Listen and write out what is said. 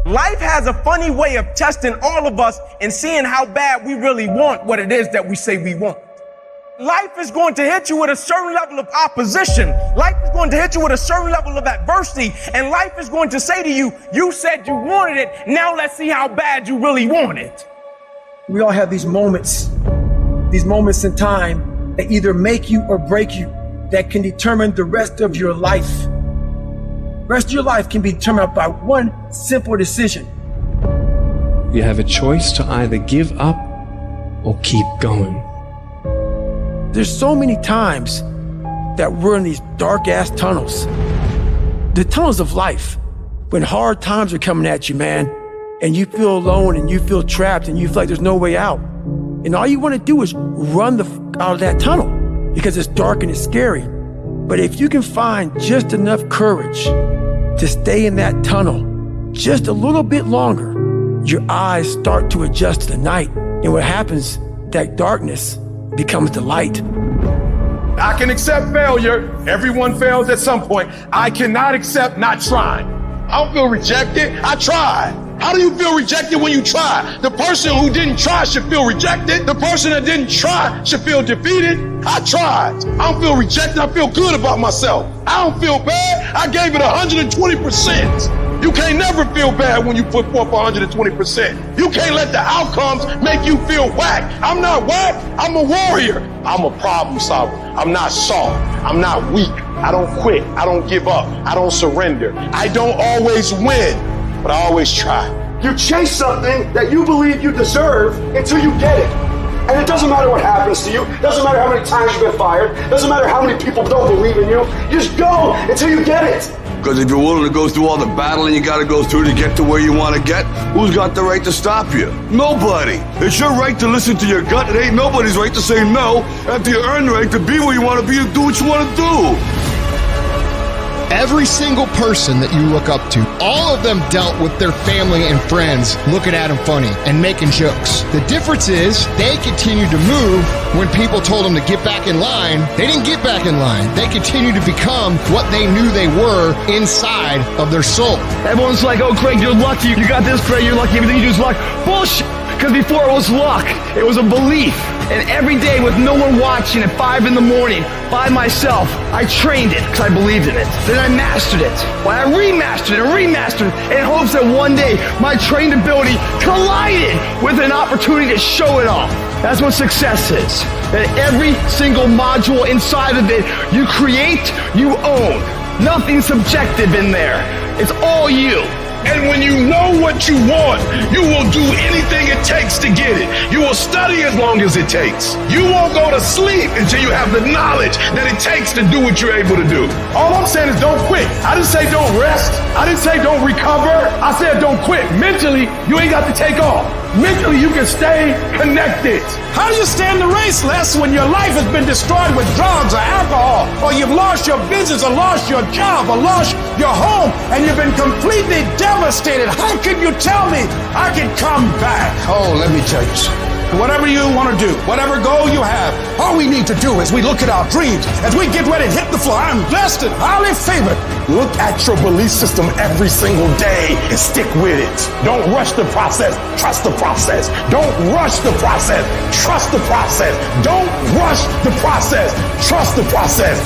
Life has a funny way of testing all of us and seeing how bad we really want what it is that we say we want. Life is going to hit you with a certain level of opposition. Life is going to hit you with a certain level of adversity. And life is going to say to you, you said you wanted it, now let's see how bad you really want it. We all have these moments in time that either make you or break you, that can determine the rest of your life. The rest of your life can be determined by one simple decision. You have a choice to either give up or keep going. There's so many times that we're in these dark-ass tunnels. The tunnels of life, when hard times are coming at you, man, and you feel alone and you feel trapped and you feel like there's no way out. And all you want to do is run out of that tunnel because it's dark and it's scary. But if you can find just enough courage to stay in that tunnel just a little bit longer, your eyes start to adjust to the night. And what happens, that darkness becomes the light. I can accept failure. Everyone fails at some point. I cannot accept not trying. I don't feel rejected. I tried. How do you feel rejected when you try? The person who didn't try should feel rejected. The person that didn't try should feel defeated. I tried. I don't feel rejected. I feel good about myself. I don't feel bad. I gave it 120%. You can't never feel bad when you put forth 120%. You can't let the outcomes make you feel whack. I'm not whack. I'm a warrior. I'm a problem solver. I'm not soft. I'm not weak. I don't quit. I don't give up. I don't surrender. I don't always win, but I always try. You chase something that you believe you deserve until you get it. And it doesn't matter what happens to you. It doesn't matter how many times you've been fired. It doesn't matter how many people don't believe in you. You just go until you get it. Because if you're willing to go through all the battling you got to go through to get to where you want to get, who's got the right to stop you? Nobody. It's your right to listen to your gut. It ain't nobody's right to say no after you earn the right to be where you want to be and do what you want to do. Every single person that you look up to, all of them dealt with their family and friends looking at them funny and making jokes. The difference is they continued to move when people told them to get back in line. They didn't get back in line. They continued to become what they knew they were inside of their soul. Everyone's like, oh, Craig, you're lucky. You got this, Craig, you're lucky. Everything you do is luck. Bullshit. Because before it was luck, it was a belief. And every day with no one watching at 5 in the morning by myself, I trained it because I believed in it. Then I mastered it. Well, I remastered it in hopes that one day my trained ability collided with an opportunity to show it off. That's what success is. That every single module inside of it you create, you own. Nothing subjective in there. It's all you. And when you know what you want, you will do anything it takes to get it. You will study as long as it takes. You won't go to sleep until you have the knowledge that it takes to do what you're able to do. All I'm saying is don't quit. I didn't say don't rest. I didn't say don't recover. I said don't quit. Mentally, you ain't got to take off. Mentally, you can stay connected. How do you stand the race, Les, when your life has been destroyed with drugs or alcohol, or you've lost your business, or lost your job, or lost your home, and you've been completely devastated? How can you tell me I can come back? Oh, let me tell you something. Whatever you want to do, whatever goal you have, all we need to do is we look at our dreams. As we get ready to hit the floor, I'm blessed and highly favored. Look at your belief system every single day and stick with it. Don't rush the process. Trust the process. Don't rush the process. Trust the process. Don't rush the process. Trust the process.